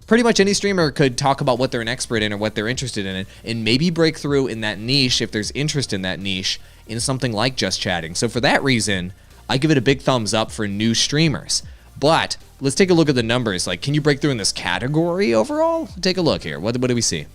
pretty much any streamer could talk about what they're an expert in or what they're interested in, and maybe break through in that niche if there's interest in that niche in something like just chatting. So for that reason, I give it a big thumbs up for new streamers. But let's take a look at the numbers. Like, can you break through in this category overall? Take a look here. What do we see?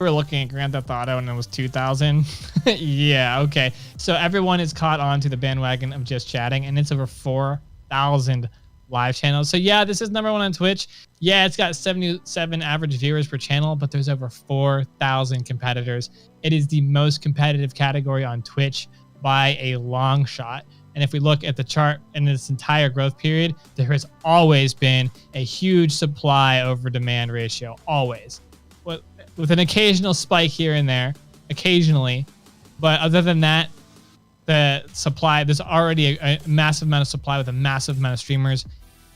We were looking at Grand Theft Auto and it was 2,000. Yeah, okay. So everyone is caught on to the bandwagon of just chatting, and it's over 4,000 live channels. So yeah, this is number 1 on Twitch. Yeah, it's got 77 average viewers per channel, but there's over 4,000 competitors. It is the most competitive category on Twitch by a long shot. And if we look at the chart in this entire growth period, there has always been a huge supply over demand ratio, always. With an occasional spike here and there, occasionally. But other than that, the supply, there's already a massive amount of supply with a massive amount of streamers.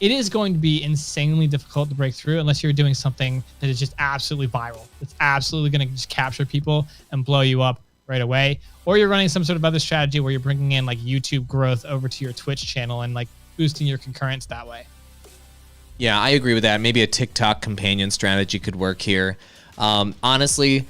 It is going to be insanely difficult to break through unless you're doing something that is just absolutely viral. It's absolutely going to just capture people and blow you up right away. Or you're running some sort of other strategy where you're bringing in like YouTube growth over to your Twitch channel and like boosting your concurrence that way. Yeah, I agree with that. Maybe a TikTok companion strategy could work here. Honestly,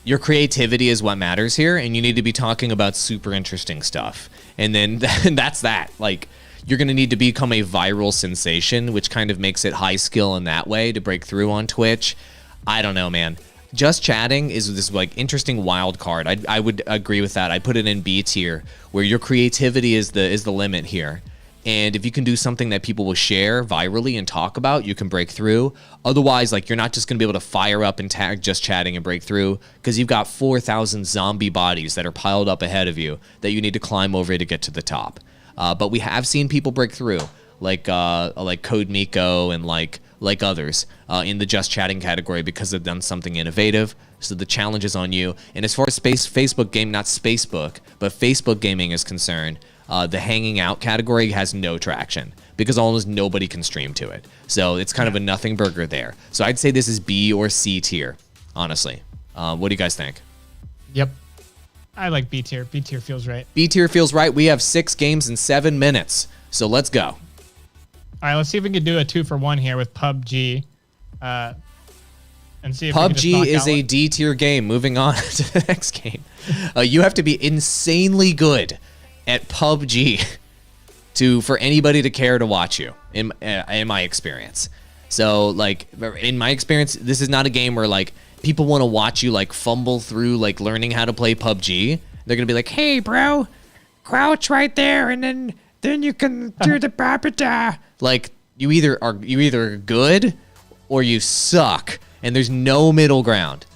your creativity is what matters here, and you need to be talking about super interesting stuff. And then that's that. Like, you're going to need to become a viral sensation, which kind of makes it high skill in that way to break through on Twitch. I don't know, man. Just chatting is this like interesting wild card. I would agree with that. I put it in B tier, where your creativity is the limit here. And if you can do something that people will share virally and talk about, you can break through. Otherwise, like, you're not just going to be able to fire up and tag just chatting and break through, because you've got 4,000 zombie bodies that are piled up ahead of you that you need to climb over to get to the top. But we have seen people break through, like Code Miko and like like others in the just chatting category because they've done something innovative. So the challenge is on you. And as far as Facebook game, not Spacebook, but Facebook gaming is concerned, the hanging out category has no traction because almost nobody can stream to it. So it's kind of a nothing burger there. So I'd say this is B or C tier, honestly. What do you guys think? Yep. I like B tier. B tier feels right. B tier feels right. We have 6 games in 7 minutes. So let's go. All right, let's see if we can do a 2-for-1 here with PUBG. And see if PUBG is a D tier game. Moving on to the next game. You have to be insanely good at PUBG for anybody to care to watch you, in my experience. So, like, in my experience, this is not a game where, like, people want to watch you, like, fumble through, like, learning how to play PUBG. They're going to be like, hey, bro, crouch right there, and then you can do the ba-ba-da. Like, you either good or you suck, and there's no middle ground.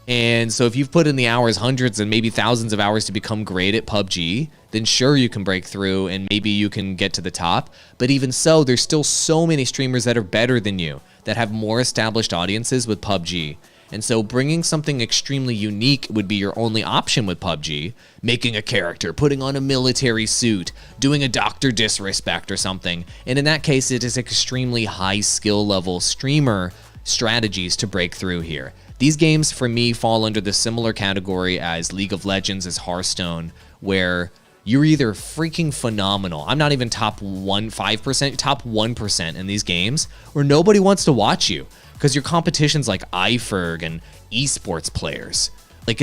And so if you've put in the hours, hundreds and maybe thousands of hours to become great at PUBG, then sure, you can break through and maybe you can get to the top. But even so, there's still so many streamers that are better than you, that have more established audiences with PUBG. And so bringing something extremely unique would be your only option with PUBG. Making a character, putting on a military suit, doing a Dr. Disrespect or something. And in that case, it is extremely high skill level streamer strategies to break through here. These games, for me, fall under the similar category as League of Legends, as Hearthstone, where you're either freaking phenomenal, I'm not even top 5%, top 1% in these games, or nobody wants to watch you because your competition's like iFerg and esports players. Like,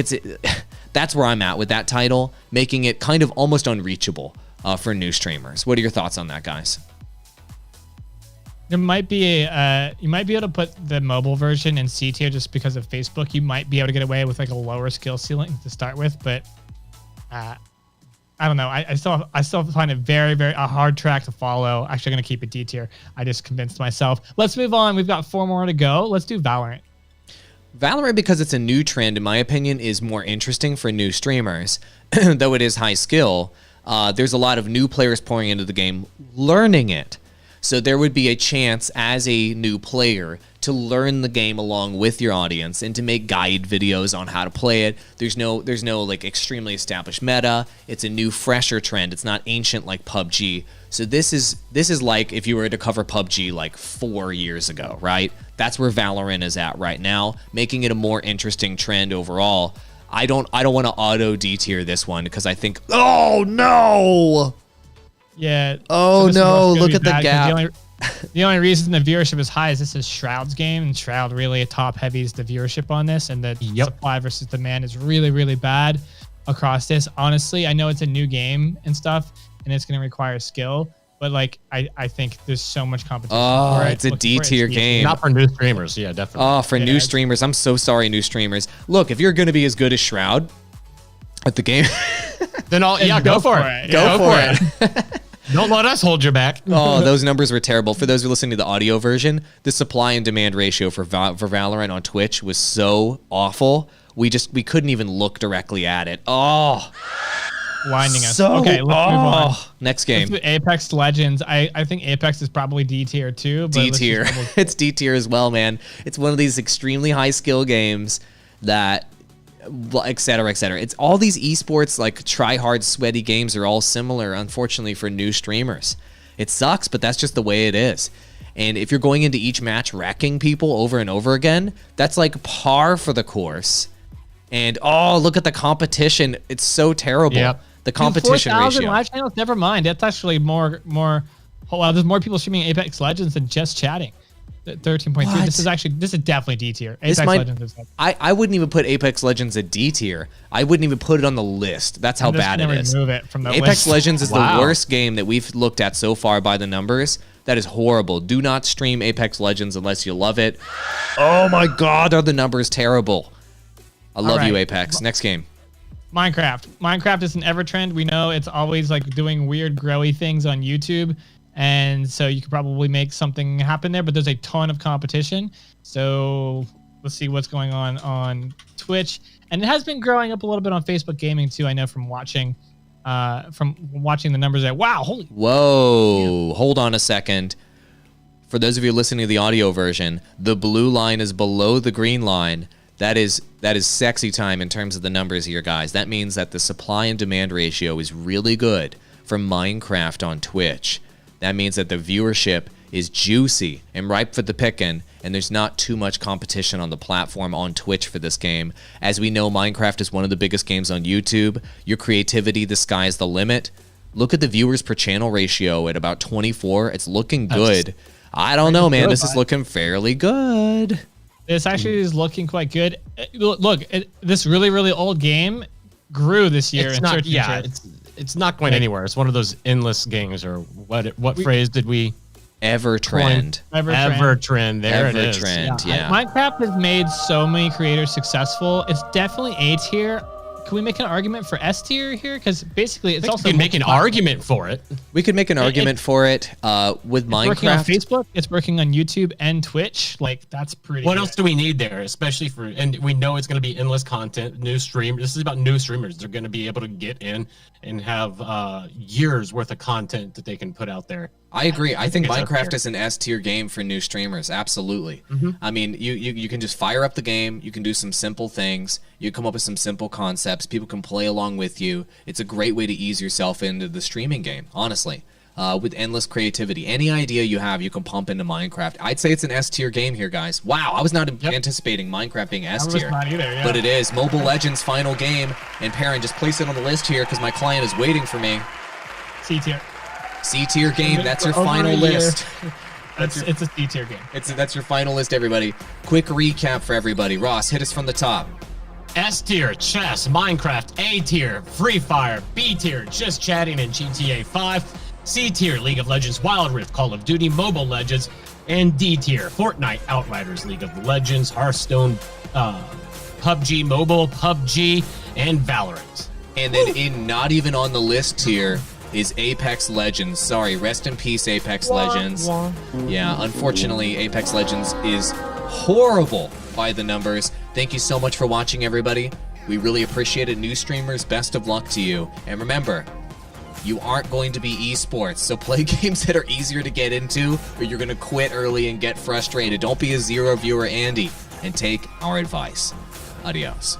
that's where I'm at with that title, making it kind of almost unreachable for new streamers. What are your thoughts on that, guys? There might be you might be able to put the mobile version in C tier just because of Facebook. You might be able to get away with like a lower skill ceiling to start with, but I don't know. I still find it very, very a hard track to follow. Actually, I'm gonna keep it D tier. I just convinced myself. Let's move on. We've got 4 more to go. Let's do Valorant. Valorant, because it's a new trend, in my opinion, is more interesting for new streamers, though it is high skill. There's a lot of new players pouring into the game, learning it. So there would be a chance as a new player to learn the game along with your audience and to make guide videos on how to play it. There's no like extremely established meta. It's a new, fresher trend. It's not ancient like PUBG. So this is like if you were to cover PUBG like 4 years ago, right? That's where Valorant is at right now, making it a more interesting trend overall. I don't want to auto D tier this one because I think, oh no. Yeah. Oh no, look at the gap. The only reason the viewership is high is this is Shroud's game, and Shroud really top heavies the viewership on this, and the supply versus demand is really, really bad across this. Honestly, I know it's a new game and stuff, and it's going to require skill, but like I think there's so much competition. Oh, it's a D tier game. Not for new streamers, yeah, definitely. Oh, for new streamers, I'm so sorry, new streamers. Look, if you're going to be as good as Shroud at the game, then go for it. Go for it. Don't let us hold you back. Oh, those numbers were terrible. For those who are listening to the audio version, the supply and demand ratio for Valorant on Twitch was so awful. We couldn't even look directly at it. Oh, blinding us. Okay, let's move on. Next game. Let's do Apex Legends. I think Apex is probably D tier too. D tier. It's D tier as well, man. It's one of these extremely high skill games that, et cetera, et cetera. It's all these esports, like try hard, sweaty games are all similar, unfortunately, for new streamers. It sucks, but that's just the way it is. And if you're going into each match wrecking people over and over again, that's like par for the course. And oh, look at the competition. It's so terrible. Yep. The competition 4,000 ratio. live channels, never mind. That's actually more. Oh, wow, there's more people streaming Apex Legends than just chatting. 13.3. This is definitely D tier. Apex Legends is I wouldn't even put Apex Legends at D tier. I wouldn't even put it on the list. That's how bad it is. Remove it from the Apex list. Legends is the worst game that we've looked at so far by the numbers. That is horrible. Do not stream Apex Legends unless you love it. Oh my God, are the numbers terrible? I love you, Apex. Next game. Minecraft. Minecraft is an ever trend. We know it's always like doing weird growy things on YouTube. And so you could probably make something happen there, but there's a ton of competition. So let's see what's going on Twitch. And it has been growing up a little bit on Facebook Gaming too. I know from watching the numbers there. Wow. Whoa. Yeah. Hold on a second. For those of you listening to the audio version, the blue line is below the green line. That is sexy time in terms of the numbers here, guys. That means that the supply and demand ratio is really good for Minecraft on Twitch. That means that the viewership is juicy and ripe for the picking, and there's not too much competition on the platform on Twitch for this game. As we know, Minecraft is one of the biggest games on YouTube. Your creativity, the sky's the limit. Look at the viewers per channel ratio at about 24. It's looking good. I don't know, man. This is looking fairly good. This actually is looking quite good. Look, this really, really old game grew this year. It's not, yeah, it's not going anywhere. It's one of those endless games, or what phrase did we? Ever trend. Ever trend. There it is. Trend, yeah. Minecraft has made so many creators successful. It's definitely A tier. Can we make an argument for S tier here? Because basically, it's also. We can make an argument for it. We could make an argument for it with Minecraft. It's working on Facebook. It's working on YouTube and Twitch. Like, that's pretty. What else do we need there? Especially for, and we know it's going to be endless content. New stream. This is about new streamers. They're going to be able to get in and have years worth of content that they can put out there. I agree. I think Minecraft is an S tier game for new streamers. Absolutely. I mean, you can just fire up the game. You can do some simple things. You come up with some simple concepts. People can play along with you. It's a great way to ease yourself into the streaming game, honestly. With endless creativity. Any idea you have, you can pump into Minecraft. I'd say it's an S tier game here, guys. Wow, I was not anticipating Minecraft being S tier. But it is. Mobile Legends final game. And Perrin, just place it on the list here because my client is waiting for me. C tier. C tier game. That's your final list. It's a C tier game. That's your final list, everybody. Quick recap for everybody. Ross, hit us from the top. S tier, chess, Minecraft. A tier, Free Fire. B tier, just chatting in GTA 5. C tier, League of Legends, Wild Rift, Call of Duty, Mobile Legends. And D tier, Fortnite, Outriders, League of Legends, Hearthstone, PUBG Mobile, PUBG, and Valorant. And then in not even on the list here is Apex Legends. Sorry, rest in peace, Apex Legends. Yeah, unfortunately, Apex Legends is horrible by the numbers. Thank you so much for watching, everybody. We really appreciate it. New streamers, best of luck to you. And remember, you aren't going to be esports, so play games that are easier to get into, or you're going to quit early and get frustrated. Don't be a zero viewer Andy, and take our advice. Adios.